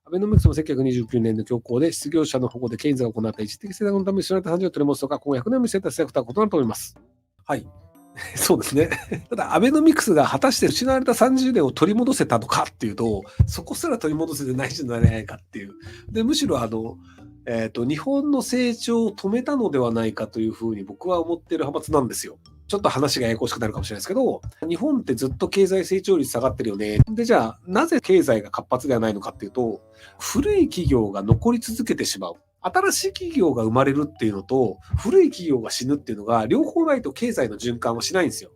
アベノミクスの1929年の強行で失業者の保護でケインズが行った一時的政策のために知られた30を取り戻すとか、今後100年も見据えた政策とは異なると思います。はい。そうですね。ただ、アベノミクスが果たして失われた30年を取り戻せたのかっていうと、そこすら取り戻せてないんじゃないかっていう。で、むしろ日本の成長を止めたのではないかというふうに僕は思っている派閥なんですよ。ちょっと話がややこしくなるかもしれないですけど、日本ってずっと経済成長率下がってるよね。で、じゃあ、なぜ経済が活発ではないのかっていうと、古い企業が残り続けてしまう。新しい企業が生まれるっていうのと、古い企業が死ぬっていうのが、両方ないと経済の循環はしないんですよ。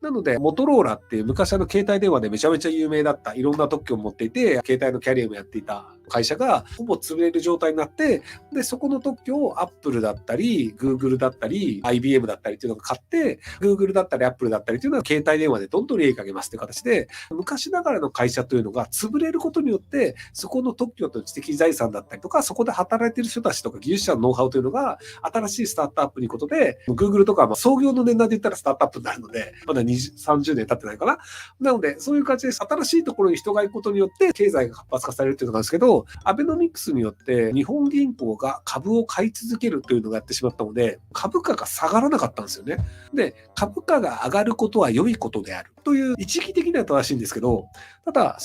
なので、モトローラっていう昔携帯電話でめちゃめちゃ有名だった、いろんな特許を持っていて、携帯のキャリアもやっていた会社がほぼ潰れる状態になって、で、そこの特許をアップルだったり、グーグルだったり、IBM だったりっていうのが買って、グーグルだったり、アップルだったりっていうのは携帯電話でどんどん利益上げますっていう形で、昔ながらの会社というのが潰れることによって、そこの特許と知的財産だったりとか、そこで働いている人たちとか技術者のノウハウというのが、新しいスタートアップに行くことで、Google とかは創業の年代で言ったらスタートアップになるので、まだ20、30年経ってないかな。なので、そういう感じで新しいところに人が行くことによって経済が活発化されるというのがあるんですけど、アベノミクスによって日本銀行が株を買い続けるというのがやってしまったので、株価が下がらなかったんですよね。で、株価が上がることは良いことであるという一義的には正しいんですけど、ただ、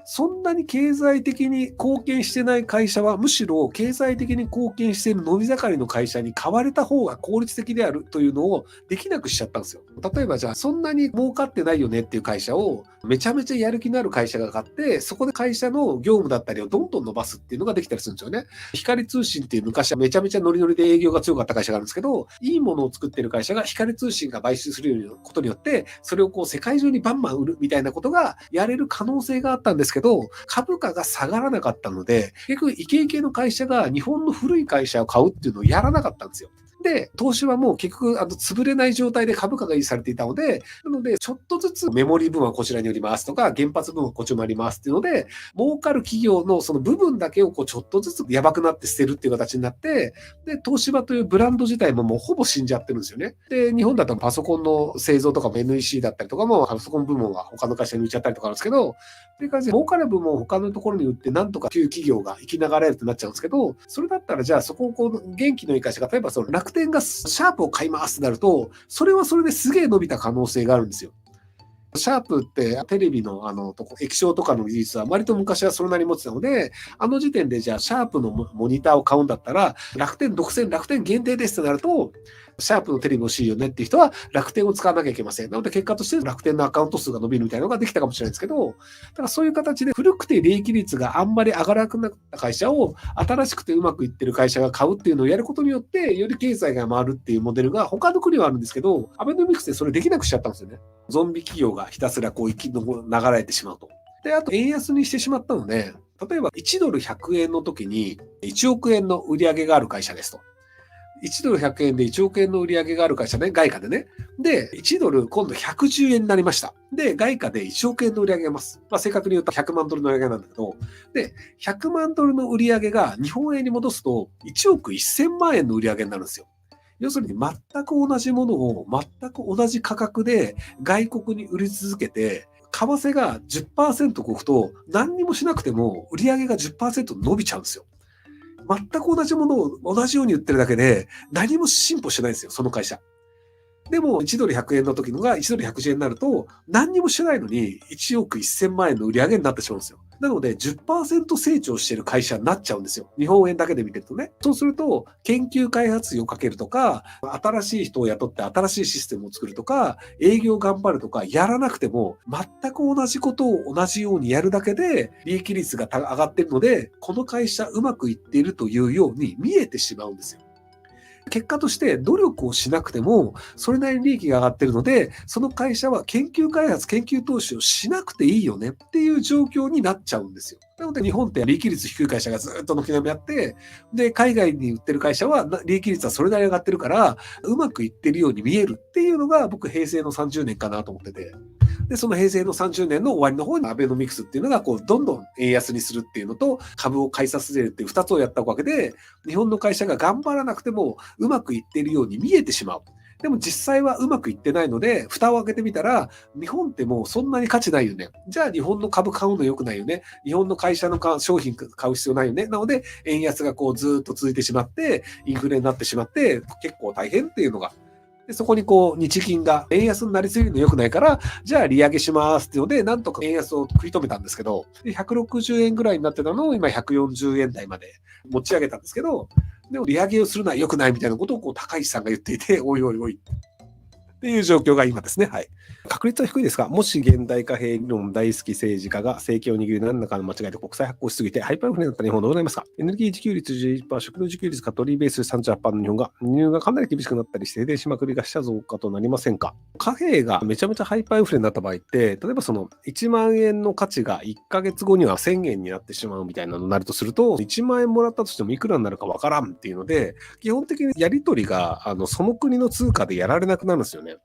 そんなに経済的に貢献してない会社は、むしろ経済的に貢献している伸び盛りの会社に買われた方が効率的であるというのをできなくしちゃったんですよ。例えばじゃあ、そんなに儲かってないよねっていう会社を、めちゃめちゃやる気のある会社が買って、そこで会社の業務だったりをどんどん伸ばすっていうのができたりするんですよね。光通信っていう昔はめちゃめちゃノリノリで営業が強かった会社があるんですけど、いいものを作ってる会社が光通信が買収することによって、それをこう世界中にバンバン売るみたいなことがやれる可能性があったんですけど、株価が下がらなかったので、結局イケイケの会社が日本の古い会社を買うっていうのをやらなかったんですよ。で、投資はもう結局、潰れない状態で株価が維持されていたので、なので、ちょっとずつメモリー分はこちらに売りますとか、原発分はこっちもありますっていうので、儲かる企業のその部分だけをこうちょっとずつやばくなって捨てるっていう形になって、で、東芝というブランド自体ももうほぼ死んじゃってるんですよね。で、日本だとパソコンの製造とかも NEC だったりとかも、パソコン部門は他の会社に売っちゃったりとかあるんですけど、っていう感じで、儲かる部門を他のところに売って、なんとか旧企業が生きながらえるってなっちゃうんですけど、それだったら、じゃあそこをこう、元気のいい会社が、例えばその楽天がシャープを買いますってなると、それはそれですげえ伸びた可能性があるんですよ。シャープってテレビの液晶とかの技術は割と昔はそれなりに持ってたので、あの時点でじゃあシャープのモニターを買うんだったら、楽天独占、楽天限定ですってなると、シャープのテレビ欲しいよねっていう人は楽天を使わなきゃいけません。なので結果として楽天のアカウント数が伸びるみたいなのができたかもしれないですけど、だからそういう形で古くて利益率があんまり上がらなくなった会社を新しくてうまくいってる会社が買うっていうのをやることによって、より経済が回るっていうモデルが他の国はあるんですけど、アベノミクスでそれできなくしちゃったんですよね。ゾンビ企業がひたすらこう生き流れてしまうと。で、あと円安にしてしまったので、例えば1ドル100円の時に1億円の売り上げがある会社ですと。1ドル100円で1億円の売り上げがある会社ね、外貨でね。で、1ドル今度110円になりました。で、外貨で1億円の売り上げがます。正確に言うと100万ドルの売り上げなんだけど、で、100万ドルの売り上げが日本円に戻すと1億1000万円の売り上げになるんですよ。要するに全く同じものを全く同じ価格で外国に売り続けて、為替が 10% 動くと何にもしなくても売り上げが 10% 伸びちゃうんですよ。全く同じものを同じように売ってるだけで何も進歩してないんですよ、その会社。でも1ドル100円の時のが1ドル110円になると何にもしてないのに1億1000万円の売り上げになってしまうんですよ。なので 10% 成長している会社になっちゃうんですよ。日本円だけで見てるとね。そうすると研究開発費をかけるとか、新しい人を雇って新しいシステムを作るとか、営業頑張るとかやらなくても全く同じことを同じようにやるだけで利益率が上がっているので、この会社うまくいっているというように見えてしまうんですよ。結果として努力をしなくても、それなりに利益が上がっているので、その会社は研究開発、研究投資をしなくていいよねっていう状況になっちゃうんですよ。なので日本って利益率低い会社がずっと軒並みあって、で、海外に売ってる会社は利益率はそれなりに上がってるから、うまくいってるように見えるっていうのが僕平成の30年かなと思ってて。で、その平成の30年の終わりの方にアベノミクスっていうのがこうどんどん円安にするっていうのと株を買いさせるっていう2つをやったわけで、日本の会社が頑張らなくてもうまくいっているように見えてしまう。でも実際はうまくいってないので、蓋を開けてみたら、日本ってもうそんなに価値ないよね。じゃあ日本の株買うの良くないよね。日本の会社の商品買う必要ないよね。なので、円安がこうずっと続いてしまって、インフレになってしまって、結構大変っていうのが。でそこにこう日銀が円安になりすぎるの良くないから、じゃあ利上げしますっていうので、なんとか円安を食い止めたんですけど、160円ぐらいになってたのを今140円台まで持ち上げたんですけど、でも利上げをするのは良くないみたいなことをこう高市さんが言っていて、おいおいおいっていう状況が今ですね。はい。確率は低いですが、もし現代貨幣理論大好き政治家が政権を握る何らかの間違いで国債発行しすぎてハイパーインフレになった日本はどうなりますか？エネルギー自給率 11%、食料自給率カトリーベース 38% の日本が輸入がかなり厳しくなったりして停電しまくりが死者増加となりませんか？貨幣がめちゃめちゃハイパーインフレになった場合って、例えばその1万円の価値が1ヶ月後には1000円になってしまうみたいなのになるとすると、1万円もらったとしてもいくらになるかわからんっていうので、基本的にやり取りがその国の通貨でやられなくなるんですよね。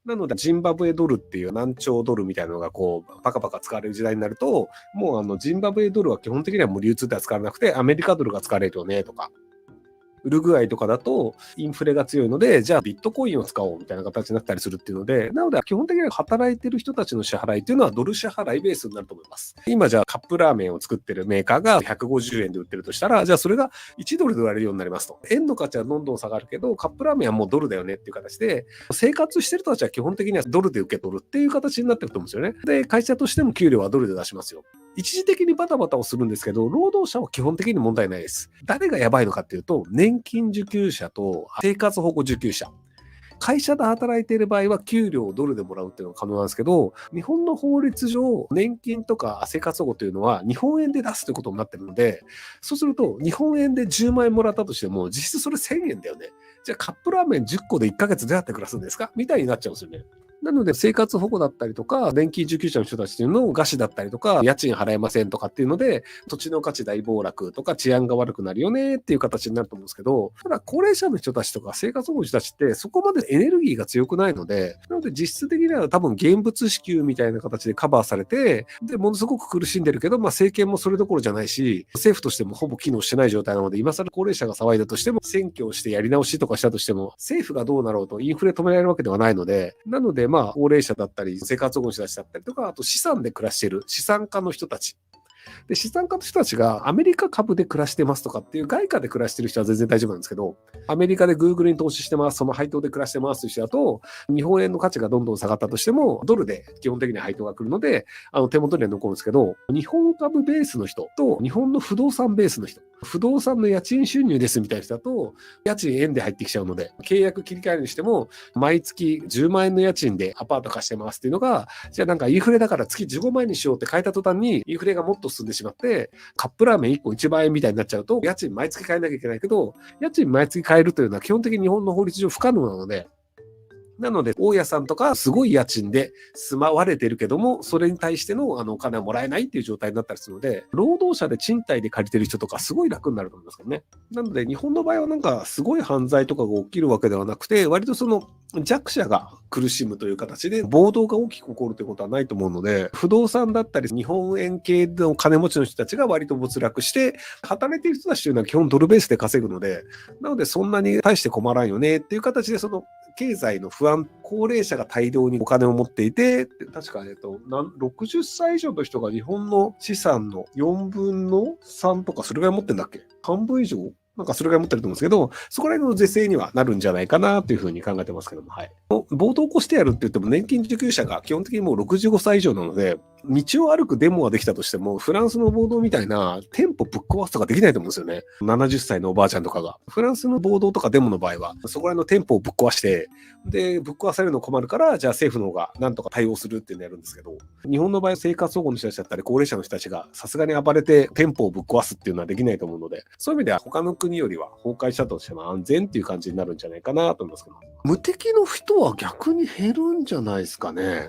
なので、ジンバブエドルっていう何兆ドルみたいなのがこう、パカパカ使われる時代になると、もうジンバブエドルは基本的にはもう流通では使われなくて、アメリカドルが使われるよねとか、ウルグアイとかだとインフレが強いので、じゃあビットコインを使おうみたいな形になったりするっていうので、なので基本的には働いてる人たちの支払いっていうのはドル支払いベースになると思います。今じゃあカップラーメンを作ってるメーカーが150円で売ってるとしたら、じゃあそれが1ドルで売られるようになりますと。円の価値はどんどん下がるけど、カップラーメンはもうドルだよねっていう形で、生活してる人たちは基本的にはドルで受け取るっていう形になってると思うんですよね。で、会社としても給料はドルで出しますよ。一時的にバタバタをするんですけど、労働者は基本的に問題ないです。誰がやばいのかっていうと、年金受給者と生活保護受給者。会社で働いている場合は給料をドルでもらうっていうのが可能なんですけど、日本の法律上、年金とか生活保護というのは日本円で出すということになってるので、そうすると日本円で10万円もらったとしても、実質それ1000円だよね。じゃあカップラーメン10個で1ヶ月どうやって暮らすんですかみたいになっちゃうんですよね。なので生活保護だったりとか、年金受給者の人たちっていうのを餓死だったりとか、家賃払えませんとかっていうので、土地の価値大暴落とか治安が悪くなるよねっていう形になると思うんですけど、ただ高齢者の人たちとか生活保護の人たちってそこまでエネルギーが強くないので、なので実質的には多分現物支給みたいな形でカバーされて、で、ものすごく苦しんでるけど、政権もそれどころじゃないし、政府としてもほぼ機能してない状態なので、今更高齢者が騒いだとしても、選挙をしてやり直しとかしたとしても、政府がどうなろうとインフレ止められるわけではないので、なので高齢者だったり、生活保護の人たちだったりとか、あと資産で暮らしている資産家の人たち。で、資産家の人たちがアメリカ株で暮らしてますとかっていう外貨で暮らしてる人は全然大丈夫なんですけど、アメリカで Google に投資してます、その配当で暮らしてますという人だと、日本円の価値がどんどん下がったとしても、ドルで基本的に配当が来るので、手元には残るんですけど、日本株ベースの人と日本の不動産ベースの人、不動産の家賃収入ですみたいな人だと、家賃円で入ってきちゃうので、契約切り替えるにしても、毎月10万円の家賃でアパート貸してますっていうのが、じゃあなんかインフレだから月15万円にしようって変えた途端に、インフレがもっと進んでしまって、カップラーメン1個1万円みたいになっちゃうと、家賃毎月変えなきゃいけないけど、家賃毎月変えるというのは基本的に日本の法律上不可能なので、なので、大家さんとかすごい家賃で住まわれてるけども、それに対してのお金はもらえないっていう状態になったりするので、労働者で賃貸で借りてる人とかすごい楽になると思いますけどね。なので、日本の場合はなんかすごい犯罪とかが起きるわけではなくて、割とその弱者が苦しむという形で暴動が大きく起こるということはないと思うので、不動産だったり日本円系の金持ちの人たちが割と没落して、働いている人たちというのは基本ドルベースで稼ぐので、なのでそんなに大して困らんよねっていう形で、その経済の不安、高齢者が大量にお金を持っていて、確か60歳以上の人が日本の資産の4分の3とかそれぐらい持ってんだっけ？半分以上なんかそれぐらい持ってると思うんですけど、そこら辺の是正にはなるんじゃないかなというふうに考えてますけども、はい。暴動を起こしてやるって言っても年金受給者が基本的にもう65歳以上なので、道を歩くデモはできたとしても、フランスの暴動みたいな店舗ぶっ壊すとかできないと思うんですよね。70歳のおばあちゃんとかが。フランスの暴動とかデモの場合は、そこら辺の店舗をぶっ壊して、で、ぶっ壊されるの困るから、じゃあ政府の方がなんとか対応するっていうのをやるんですけど、日本の場合生活保護の人たちだったり、高齢者の人たちがさすがに暴れて店舗をぶっ壊すっていうのはできないと思うので、そういう意味では他の国よりは崩壊したとしても安全っていう感じになるんじゃないかなと思いますけど。無敵の人は逆に減るんじゃないですかね。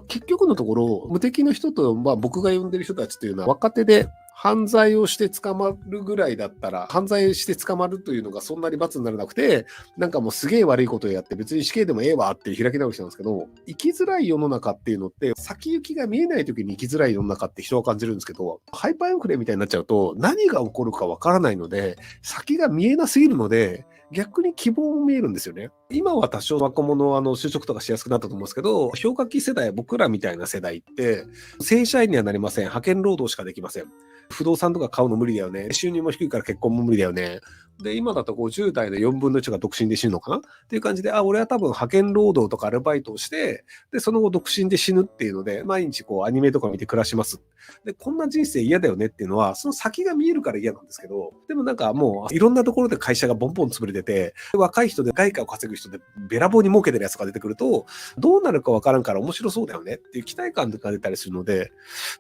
結局のところ、無敵の人と、僕が呼んでる人たちというのは若手で犯罪をして捕まるぐらいだったら、犯罪して捕まるというのがそんなに罰にならなくて、なんかもうすげえ悪いことをやって別に死刑でもええわって開き直りしたんですけど、生きづらい世の中っていうのって、先行きが見えない時に生きづらい世の中って人は感じるんですけど、ハイパーインフレみたいになっちゃうと何が起こるかわからないので、先が見えなすぎるので、逆に希望も見えるんですよね。今は多少若者は就職とかしやすくなったと思うんですけど、氷河期世代、僕らみたいな世代って、正社員にはなりません。派遣労働しかできません。不動産とか買うの無理だよね。収入も低いから結婚も無理だよね。で、今だと50代の4分の1が独身で死ぬのかなっていう感じで、俺は多分派遣労働とかアルバイトをして、で、その後独身で死ぬっていうので、毎日こうアニメとか見て暮らします。で、こんな人生嫌だよねっていうのは、その先が見えるから嫌なんですけど、でもなんかもういろんなところで会社がボンボン潰れてて、若い人で外貨を稼ぐ人でべらぼうに儲けてるやつが出てくると、どうなるかわからんから面白そうだよねっていう期待感が出たりするので、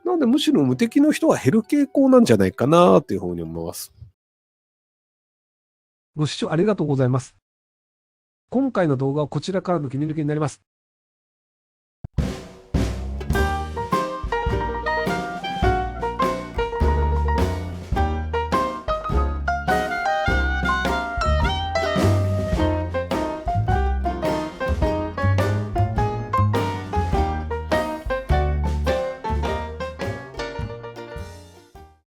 なのでむしろ無敵の人は減る傾向なんじゃないかなというふうに思います。ご視聴ありがとうございます。今回の動画はこちらからの切り抜きになります。